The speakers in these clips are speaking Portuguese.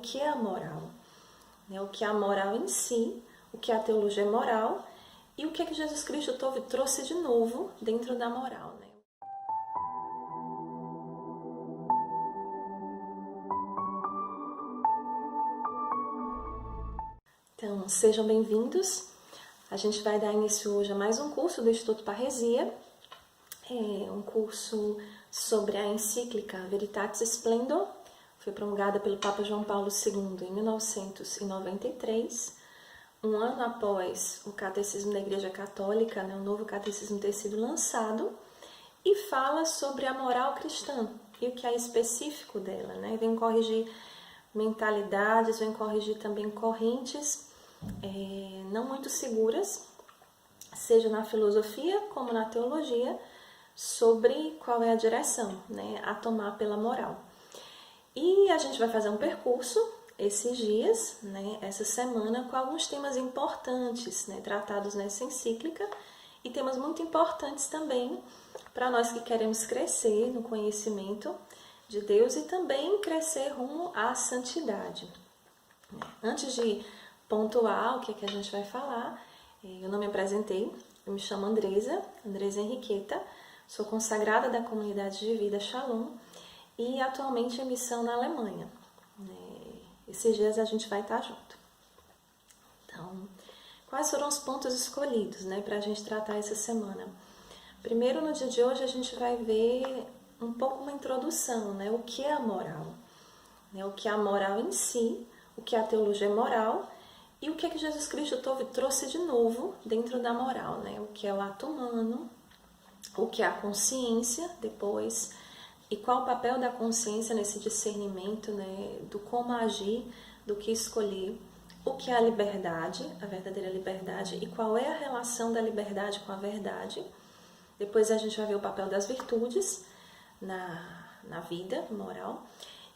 que é a moral, né? O que é a moral em si, o que é a teologia moral e o que é que Jesus Cristo trouxe de novo dentro da moral, né? Então, sejam bem-vindos. A gente vai dar início hoje a mais um curso do Instituto Parresia. É um curso sobre a encíclica Veritatis Splendor. Foi promulgada pelo Papa João Paulo II em 1993, um ano após o Catecismo da Igreja Católica, né, o novo catecismo ter sido lançado, e fala sobre a moral cristã e o que é específico dela, né? Vem corrigir mentalidades, vem corrigir também correntes não muito seguras, seja na filosofia como na teologia, sobre qual é a direção, né, a tomar pela moral. E a gente vai fazer um percurso esses dias, né, essa semana, com alguns temas importantes, né, tratados nessa encíclica, e temas muito importantes também para nós que queremos crescer no conhecimento de Deus e também crescer rumo à santidade. Antes de pontuar o que é que a gente vai falar, eu não me apresentei, eu me chamo Andresa Henriqueta, sou consagrada da comunidade de vida Shalom e atualmente em missão na Alemanha. Esses dias a gente vai estar junto. Então, quais foram os pontos escolhidos, né, para a gente tratar essa semana? Primeiro, no dia de hoje, a gente vai ver um pouco uma introdução, né, o que é a moral, né, o que é a moral em si, o que é a teologia moral e o que é que Jesus Cristo trouxe de novo dentro da moral, né, o que é o ato humano, o que é a consciência depois, e qual o papel da consciência nesse discernimento, né, do como agir, do que escolher, o que é a liberdade, a verdadeira liberdade, e qual é a relação da liberdade com a verdade. Depois a gente vai ver o papel das virtudes na vida moral.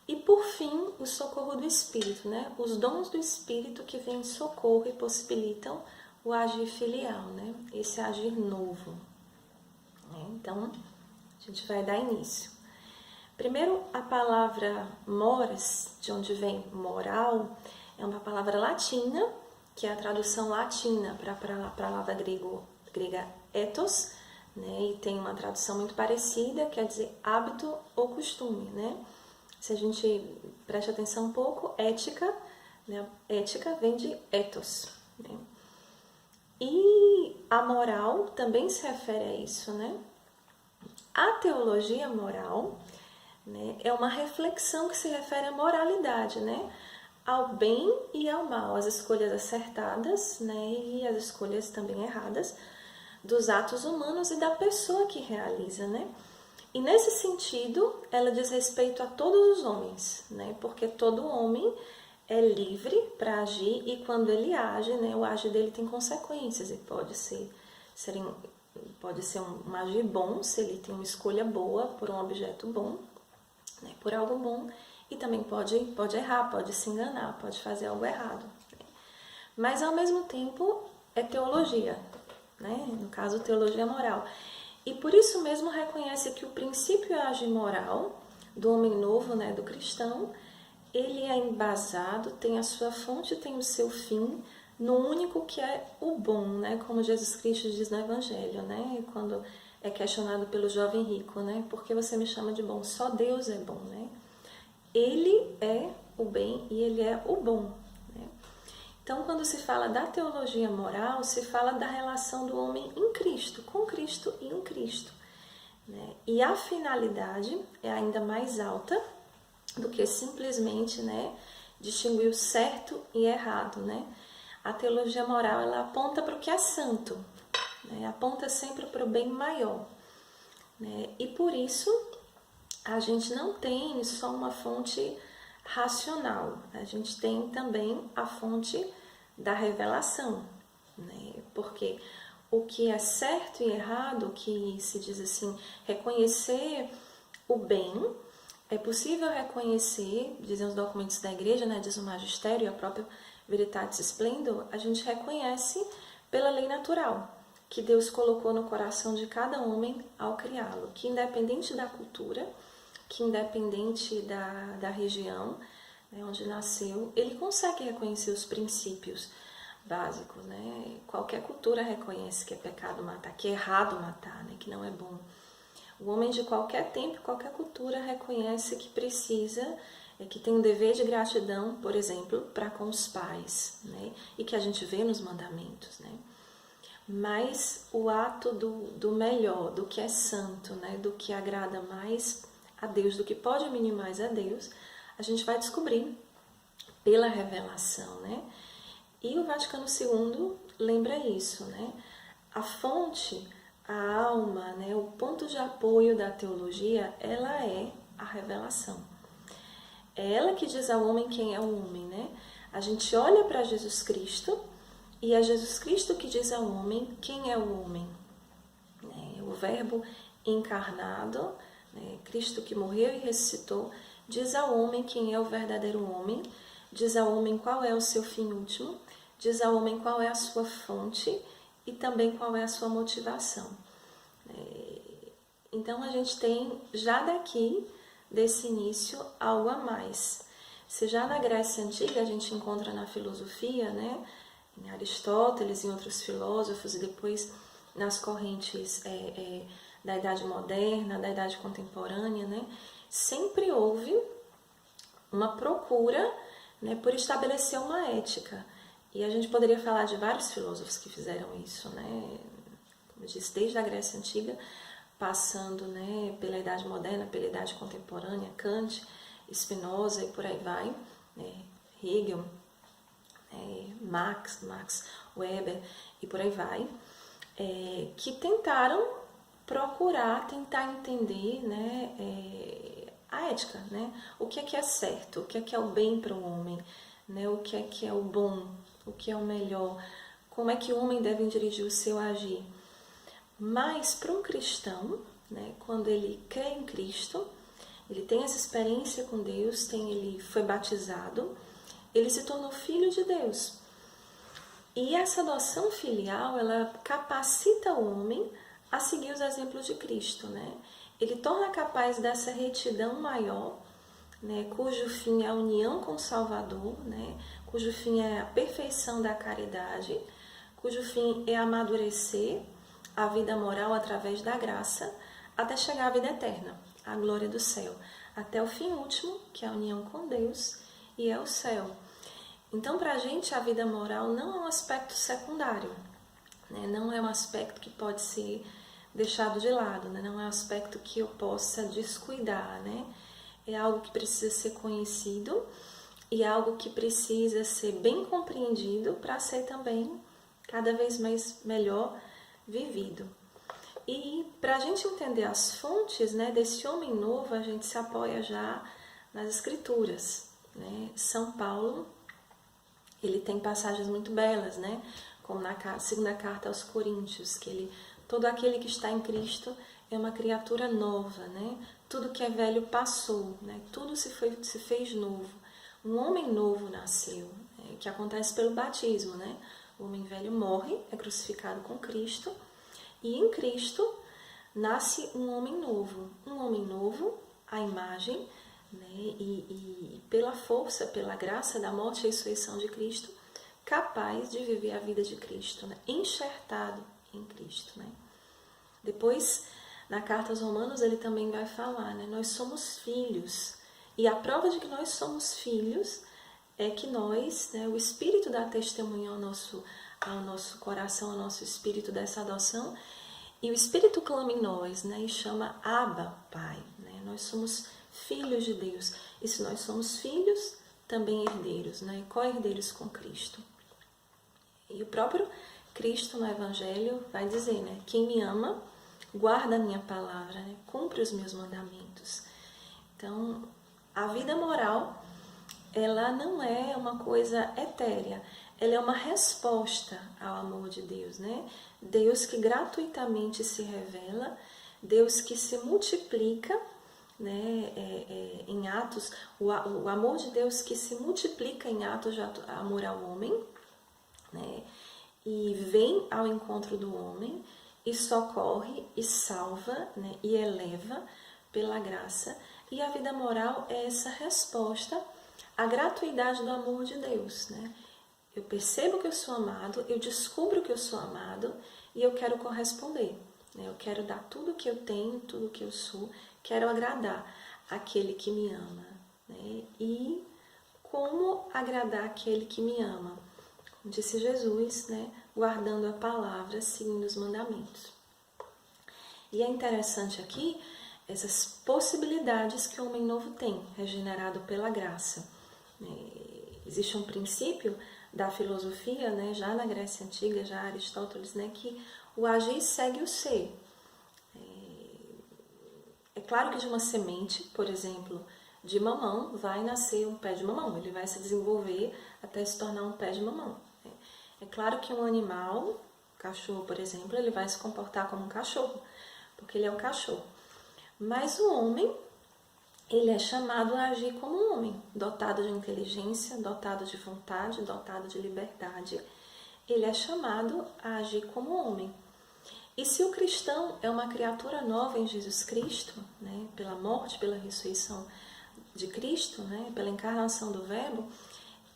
E por fim, o socorro do Espírito, né, os dons do Espírito que vêm em socorro e possibilitam o agir filial, né, esse agir novo. Então, a gente vai dar início. Primeiro, a palavra mores, de onde vem moral, é uma palavra latina, que é a tradução latina para a palavra grega ethos, né? E tem uma tradução muito parecida, quer dizer hábito ou costume, né? Se a gente presta atenção um pouco, ética, né? Ética vem de ethos, né? E a moral também se refere a isso, né? A teologia moral, né, é uma reflexão que se refere à moralidade, né, ao bem e ao mal, as escolhas acertadas, né, e as escolhas também erradas dos atos humanos e da pessoa que realiza, né. E nesse sentido, ela diz respeito a todos os homens, né, porque todo homem é livre para agir e quando ele age, né, o agir dele tem consequências e pode ser um agir bom se ele tem uma escolha boa por um objeto bom, né, por algo bom, e também pode errar, pode se enganar, pode fazer algo errado. Né? Mas ao mesmo tempo é teologia, né? No caso teologia moral. E por isso mesmo reconhece que o princípio e agir moral do homem novo, né, do cristão, ele é embasado, tem a sua fonte, tem o seu fim, no único que é o bom, né? Como Jesus Cristo diz no Evangelho, né? Quando é questionado pelo jovem rico, né? Por que você me chama de bom? Só Deus é bom, né? Ele é o bem e ele é o bom, né? Então, quando se fala da teologia moral, se fala da relação do homem em Cristo, com Cristo e em Cristo, né? E a finalidade é ainda mais alta do que simplesmente, né, distinguir o certo e errado, né? A teologia moral, ela aponta para o que é santo, né? Aponta sempre para o bem maior, né? E por isso a gente não tem só uma fonte racional, a gente tem também a fonte da revelação, né? Porque o que é certo e errado, que se diz assim, reconhecer o bem, é possível reconhecer, dizem os documentos da igreja, né, diz o magistério e a própria Veritatis Splendor, a gente reconhece pela lei natural que Deus colocou no coração de cada homem ao criá-lo, que independente da cultura, que independente da região, né, onde nasceu, ele consegue reconhecer os princípios básicos, né? Qualquer cultura reconhece que é pecado matar, que é errado matar, né? Que não é bom. O homem de qualquer tempo, qualquer cultura reconhece que precisa, que tem um dever de gratidão, por exemplo, para com os pais, né? E que a gente vê nos mandamentos, né? Mas o ato do melhor, do que é santo, né? Do que agrada mais a Deus, do que pode unir mais a Deus, a gente vai descobrir pela revelação, né? E o Vaticano II lembra isso, né? A fonte, a alma, né? O ponto de apoio da teologia, ela é a revelação. É ela que diz ao homem quem é o homem, né? A gente olha para Jesus Cristo e é Jesus Cristo que diz ao homem quem é o homem. Né? O Verbo encarnado, né? Cristo que morreu e ressuscitou, diz ao homem quem é o verdadeiro homem, diz ao homem qual é o seu fim último, diz ao homem qual é a sua fonte e também qual é a sua motivação. Então a gente tem já daqui, desse início, algo a mais. Se já na Grécia Antiga a gente encontra na filosofia, né, em Aristóteles, em outros filósofos, e depois nas correntes da Idade Moderna, da Idade Contemporânea, né, sempre houve uma procura, né, por estabelecer uma ética. E a gente poderia falar de vários filósofos que fizeram isso, né, como eu disse, desde a Grécia Antiga, passando, né, pela Idade Moderna, pela Idade Contemporânea, Kant, Spinoza e por aí vai, né, Hegel, Max Weber e por aí vai, que tentaram procurar, tentar entender, né, a ética, né, o que é certo, o que é o bem para o homem, né, o que é o bom, o que é o melhor, como é que o homem deve dirigir o seu agir. Mas para um cristão, né, quando ele crê em Cristo, ele tem essa experiência com Deus, ele foi batizado, ele se tornou filho de Deus. E essa adoção filial, ela capacita o homem a seguir os exemplos de Cristo, né? Ele torna capaz dessa retidão maior, né, cujo fim é a união com o Salvador, né, cujo fim é a perfeição da caridade, cujo fim é amadurecer a vida moral através da graça, até chegar à vida eterna, à glória do céu, até o fim último, que é a união com Deus, e é o céu. Então, para a gente, a vida moral não é um aspecto secundário, né? Não é um aspecto que pode ser deixado de lado, né? Não é um aspecto que eu possa descuidar, né? É algo que precisa ser conhecido e algo que precisa ser bem compreendido para ser também cada vez mais melhor vivido. E para a gente entender as fontes, né, desse homem novo, a gente se apoia já nas Escrituras, né? São Paulo, ele tem passagens muito belas, né? Como na segunda carta aos Coríntios, que todo aquele que está em Cristo é uma criatura nova, né? Tudo que é velho passou, né? Tudo se fez novo. Um homem novo nasceu, né? Que acontece pelo batismo, né? O homem velho morre, é crucificado com Cristo, e em Cristo nasce um homem novo, à imagem, né? E pela força, pela graça da morte e ressurreição de Cristo, capaz de viver a vida de Cristo, né? Enxertado em Cristo, né? Depois, na carta aos Romanos, ele também vai falar, né? Nós somos filhos, e a prova de que nós somos filhos é que nós, né, o Espírito dá testemunho ao nosso coração, ao nosso espírito dessa adoção, e o Espírito clama em nós, né, e chama Abba, Pai, né? Nós somos filhos de Deus, e se nós somos filhos, também herdeiros, né, co-herdeiros com Cristo. E o próprio Cristo no Evangelho vai dizer, né, quem me ama, guarda a minha palavra, né, cumpre os meus mandamentos. Então, a vida moral, ela não é uma coisa etérea, ela é uma resposta ao amor de Deus, né? Deus que gratuitamente se revela, Deus que se multiplica, né? Em atos, o amor de Deus que se multiplica em atos de amor ao homem, né? E vem ao encontro do homem e socorre e salva, né? E eleva pela graça. E a vida moral é essa resposta a gratuidade do amor de Deus, né? Eu percebo que eu sou amado, eu descubro que eu sou amado e eu quero corresponder, né? Eu quero dar tudo que eu tenho, tudo que eu sou, quero agradar aquele que me ama, né? E como agradar aquele que me ama? Como disse Jesus, né? Guardando a palavra, seguindo os mandamentos. E é interessante aqui essas possibilidades que o homem novo tem, regenerado pela graça. Existe um princípio da filosofia, né, já na Grécia Antiga, já Aristóteles, né, que o agir segue o ser. É claro que de uma semente, por exemplo, de mamão, vai nascer um pé de mamão, ele vai se desenvolver até se tornar um pé de mamão. É claro que um animal, cachorro, por exemplo, ele vai se comportar como um cachorro, porque ele é um cachorro. Mas o homem, ele é chamado a agir como um homem, dotado de inteligência, dotado de vontade, dotado de liberdade. Ele é chamado a agir como homem. E se o cristão é uma criatura nova em Jesus Cristo, né, pela morte, pela ressurreição de Cristo, né, pela encarnação do Verbo,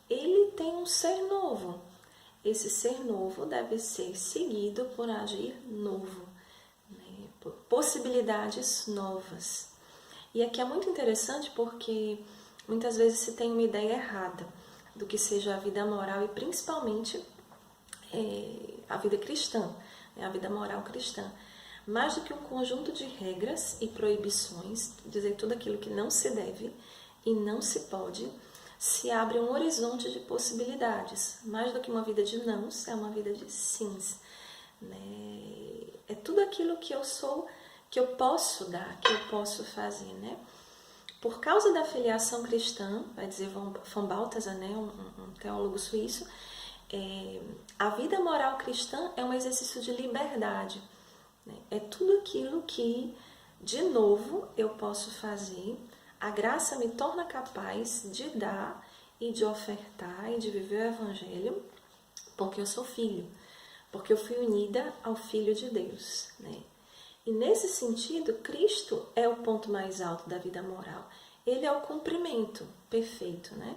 ele tem um ser novo. Esse ser novo deve ser seguido por agir novo, né, por possibilidades novas. E aqui é muito interessante porque muitas vezes se tem uma ideia errada do que seja a vida moral e principalmente a vida cristã, a vida moral cristã. Mais do que um conjunto de regras e proibições, dizer tudo aquilo que não se deve e não se pode, se abre um horizonte de possibilidades. Mais do que uma vida de nãos, é uma vida de sims. Né? É tudo aquilo que eu sou, que eu posso dar, que eu posso fazer, né? Por causa da filiação cristã, vai dizer von Balthasar, né, um teólogo suíço, a vida moral cristã é um exercício de liberdade, né? É tudo aquilo que, de novo, eu posso fazer. A graça me torna capaz de dar e de ofertar e de viver o Evangelho, porque eu sou filho, porque eu fui unida ao Filho de Deus, né? E nesse sentido, Cristo é o ponto mais alto da vida moral. Ele é o cumprimento perfeito, né?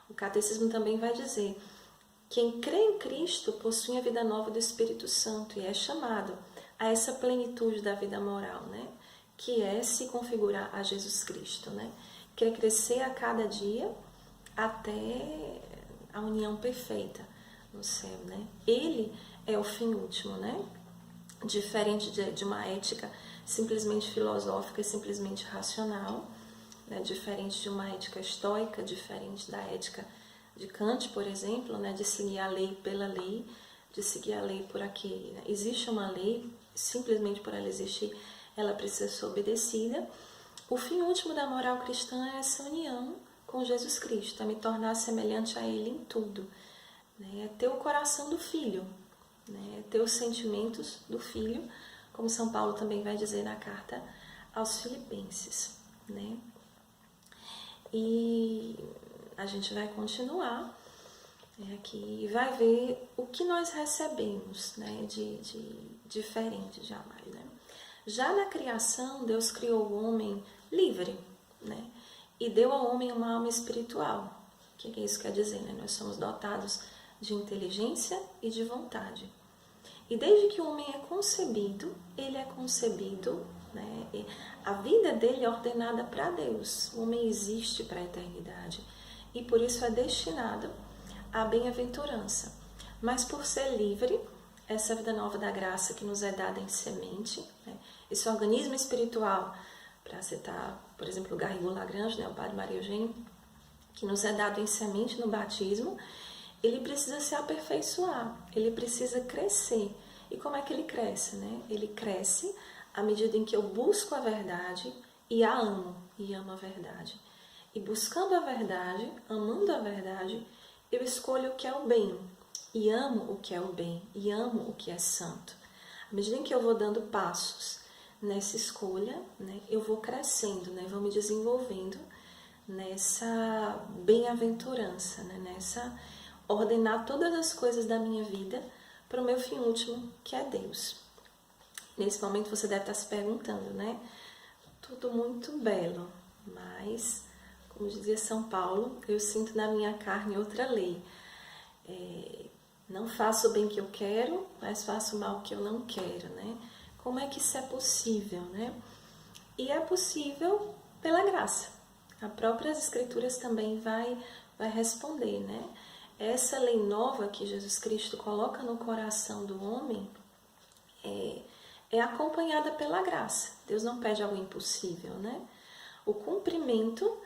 O catecismo também vai dizer: quem crê em Cristo possui a vida nova do Espírito Santo e é chamado a essa plenitude da vida moral, né? Que é se configurar a Jesus Cristo, né? Quer crescer a cada dia até a união perfeita no céu, né? Ele é o fim último, né? Diferente de uma ética simplesmente filosófica e simplesmente racional, né? Diferente de uma ética estoica, diferente da ética de Kant, por exemplo, né? De seguir a lei pela lei, de seguir a lei por aqui. Né? Existe uma lei, simplesmente por ela existir, ela precisa ser obedecida. O fim último da moral cristã é essa união com Jesus Cristo, é me tornar semelhante a Ele em tudo, né? É ter o coração do Filho, né? Ter os sentimentos do Filho, como São Paulo também vai dizer na carta aos Filipenses, né? E a gente vai continuar aqui e vai ver o que nós recebemos, né, de diferente jamais, né? Já na criação, Deus criou o homem livre, né? E deu ao homem uma alma espiritual. O que isso quer dizer, né? Nós somos dotados de inteligência e de vontade. E desde que o homem é concebido, ele é concebido, né? A vida dele é ordenada para Deus. O homem existe para a eternidade e por isso é destinado à bem-aventurança. Mas por ser livre, essa vida nova da graça que nos é dada em semente, né? Esse organismo espiritual, para citar, por exemplo, o Garrigou Lagrange, né? O padre Maria Eugênio, que nos é dado em semente no batismo, ele precisa se aperfeiçoar, ele precisa crescer. E como é que ele cresce, né? Ele cresce à medida em que eu busco a verdade e a amo, e amo a verdade. E buscando a verdade, amando a verdade, eu escolho o que é o bem, e amo o que é o bem, e amo o que é santo. À medida em que eu vou dando passos nessa escolha, né, eu vou crescendo, né, vou me desenvolvendo nessa bem-aventurança, né, nessa ordenar todas as coisas da minha vida para o meu fim último, que é Deus. Nesse momento você deve estar se perguntando, né? Tudo muito belo, mas como dizia São Paulo, eu sinto na minha carne outra lei. Não faço o bem que eu quero, mas faço o mal que eu não quero, né? Como é que isso é possível, né? E é possível pela graça. A própria Escrituras também vai responder, né? Essa lei nova que Jesus Cristo coloca no coração do homem é acompanhada pela graça. Deus não pede algo impossível, né? O cumprimento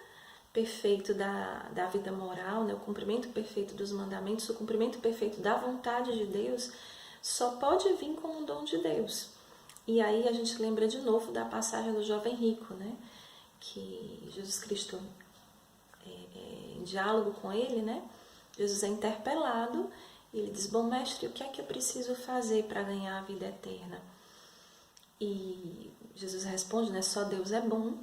perfeito da vida moral, né? O cumprimento perfeito dos mandamentos, o cumprimento perfeito da vontade de Deus, só pode vir com um dom de Deus. E aí a gente lembra de novo da passagem do jovem rico, né? Que Jesus Cristo, em diálogo com ele, né? Jesus é interpelado e ele diz: bom mestre, o que é que eu preciso fazer para ganhar a vida eterna? E Jesus responde, né? Só Deus é bom.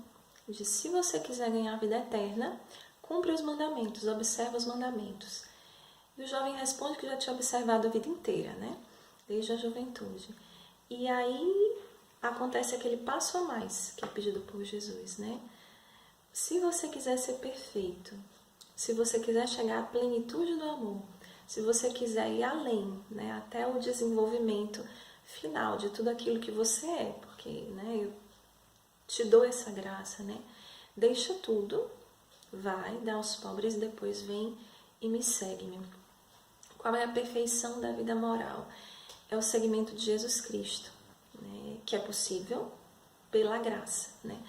Ele diz: se você quiser ganhar a vida eterna, cumpre os mandamentos, observa os mandamentos. E o jovem responde que já tinha observado a vida inteira, né? Desde a juventude. E aí acontece aquele passo a mais que é pedido por Jesus, né? Se você quiser ser perfeito, se você quiser chegar à plenitude do amor, se você quiser ir além, né, até o desenvolvimento final de tudo aquilo que você é, porque, né, eu te dou essa graça, né? Deixa tudo, vai, dá aos pobres, depois vem e me segue-me. Qual é a perfeição da vida moral? É o seguimento de Jesus Cristo, né, que é possível pela graça, né?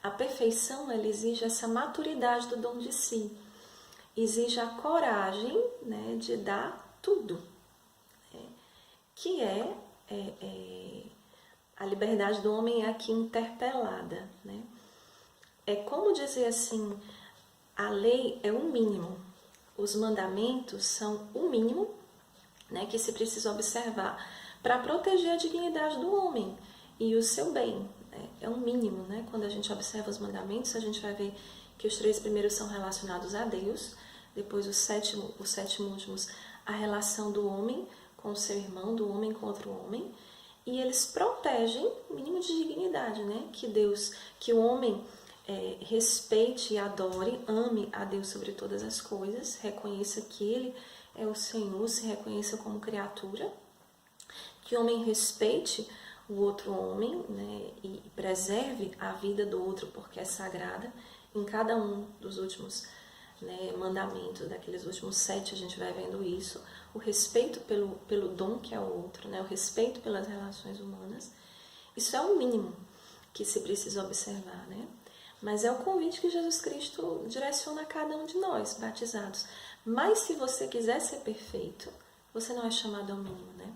A perfeição, ela exige essa maturidade do dom de si, exige a coragem, né, de dar tudo, né, que a liberdade do homem é aqui interpelada, né? É como dizer assim, a lei é o mínimo, os mandamentos são o mínimo, né, que se precisa observar para proteger a dignidade do homem e o seu bem. É um mínimo, né? Quando a gente observa os mandamentos, a gente vai ver que os 3 primeiros são relacionados a Deus, depois os 7 últimos, a relação do homem com o seu irmão, do homem com outro homem, e eles protegem o mínimo de dignidade, né? Que o homem respeite e adore, ame a Deus sobre todas as coisas, reconheça que Ele é o Senhor, se reconheça como criatura, que o homem respeite o outro homem, né, e preserve a vida do outro, porque é sagrada. Em cada um dos últimos, né, mandamentos, daqueles últimos 7, a gente vai vendo isso, o respeito pelo dom que é o outro, né, o respeito pelas relações humanas. Isso é o mínimo que se precisa observar, né? Mas é o convite que Jesus Cristo direciona a cada um de nós, batizados. Mas se você quiser ser perfeito, você não é chamado ao mínimo, né?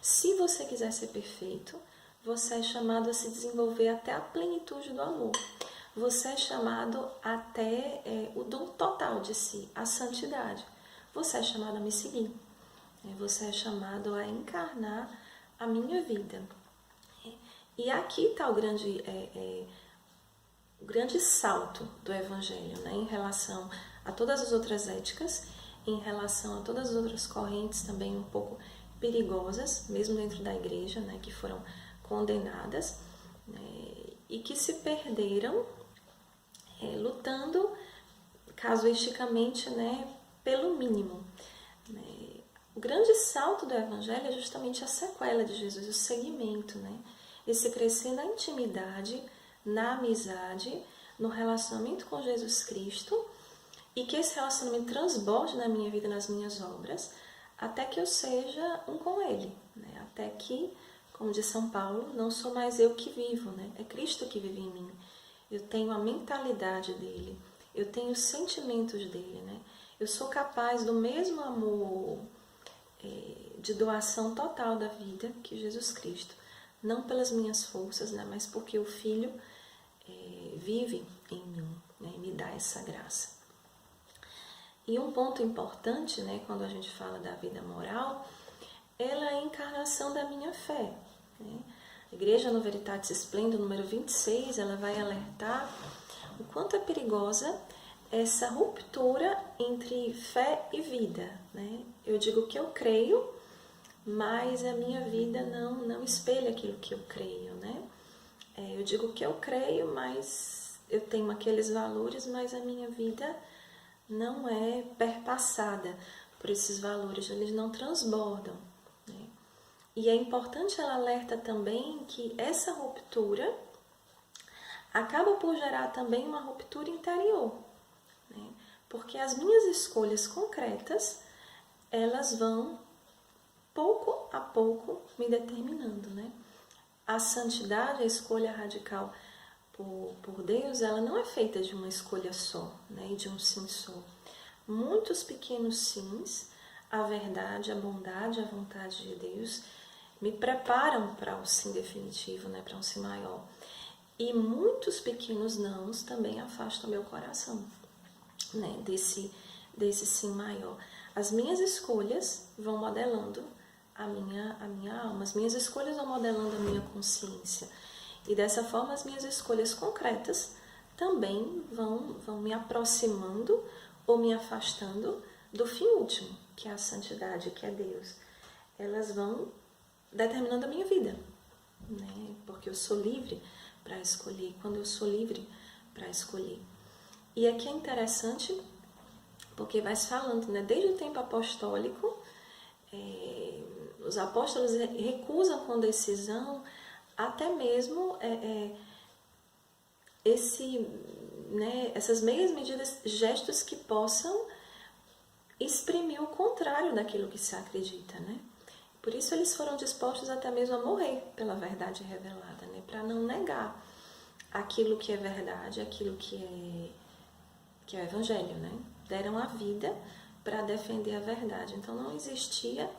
Se você quiser ser perfeito, você é chamado a se desenvolver até a plenitude do amor. Você é chamado até o dom total de si, a santidade. Você é chamado a me seguir. Você é chamado a encarnar a minha vida. E aqui está o grande salto do Evangelho, né, em relação a todas as outras éticas, em relação a todas as outras correntes também um pouco perigosas, mesmo dentro da igreja, né, que foram condenadas, né, e que se perderam lutando casuisticamente, né, pelo mínimo. Né. O grande salto do Evangelho é justamente a sequela de Jesus, o seguimento, né, esse crescer na intimidade, na amizade, no relacionamento com Jesus Cristo, e que esse relacionamento transborde na minha vida, nas minhas obras, até que eu seja um com Ele, né? Até que, como diz São Paulo, não sou mais eu que vivo, né? É Cristo que vive em mim. Eu tenho a mentalidade dele, eu tenho os sentimentos dele, né? Eu sou capaz do mesmo amor de doação total da vida que Jesus Cristo. Não pelas minhas forças, né? Mas porque o Filho vive em mim, né? E me dá essa graça. E um ponto importante, né, quando a gente fala da vida moral, ela é a encarnação da minha fé, né? A Igreja no Veritatis Splendor, número 26, ela vai alertar o quanto é perigosa essa ruptura entre fé e vida, né? Eu digo que eu creio, mas a minha vida não espelha aquilo que eu creio, né? Eu digo que eu creio, mas eu tenho aqueles valores, mas a minha vida não é perpassada por esses valores, eles não transbordam, né? E é importante, ela alerta também que essa ruptura acaba por gerar também uma ruptura interior, né? Porque as minhas escolhas concretas, elas vão pouco a pouco me determinando, né? A santidade, a escolha radical por Deus, ela não é feita de uma escolha só, né? E de um sim só. Muitos pequenos sims, a verdade, a bondade, a vontade de Deus, me preparam para o sim definitivo, né? Para um sim maior. E muitos pequenos nãos também afastam meu coração, né? Desse sim maior. As minhas escolhas vão modelando a minha alma, as minhas escolhas vão modelando a minha consciência. E dessa forma as minhas escolhas concretas também vão me aproximando ou me afastando do fim último, que é a santidade, que é Deus. Elas vão determinando a minha vida, né? Porque eu sou livre para escolher, quando eu sou livre para escolher. E aqui é interessante, porque vai se falando, né? Desde o tempo apostólico, os apóstolos recusam com decisão até mesmo essas meias medidas, gestos que possam exprimir o contrário daquilo que se acredita, né? Por isso eles foram dispostos até mesmo a morrer pela verdade revelada, né? Para não negar aquilo que é verdade, aquilo que é o evangelho, né? Deram a vida para defender a verdade. Então não existia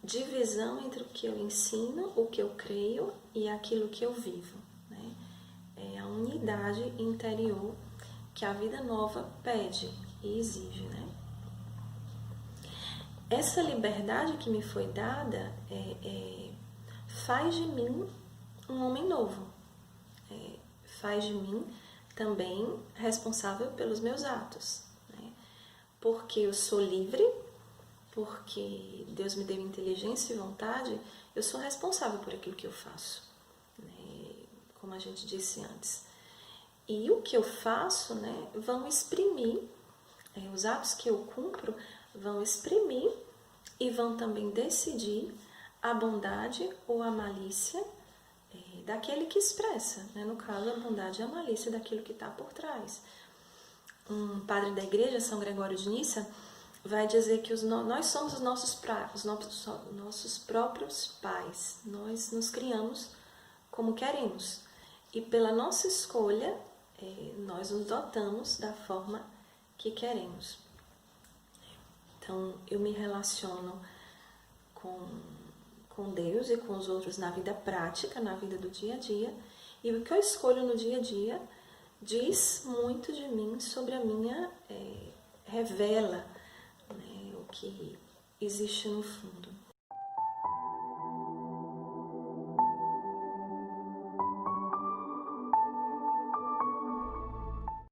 divisão entre o que eu ensino, o que eu creio e aquilo que eu vivo, né? É a unidade interior que a vida nova pede e exige, né? Essa liberdade que me foi dada faz de mim um homem novo, faz de mim também responsável pelos meus atos, né? Porque eu sou livre, porque Deus me deu inteligência e vontade, eu sou responsável por aquilo que eu faço, né? Como a gente disse antes. E o que eu faço, né, vão exprimir, os atos que eu cumpro vão exprimir e vão também decidir a bondade ou a malícia daquele que expressa, né? No caso, a bondade e a malícia daquilo que está por trás. Um padre da igreja, São Gregório de Nissa, vai dizer que nós somos os nossos próprios pais. Nós nos criamos como queremos. E pela nossa escolha, nós nos dotamos da forma que queremos. Então, eu me relaciono com Deus e com os outros na vida prática, na vida do dia a dia. E o que eu escolho no dia a dia diz muito de mim, sobre a minha... revela, né, o que existe no fundo.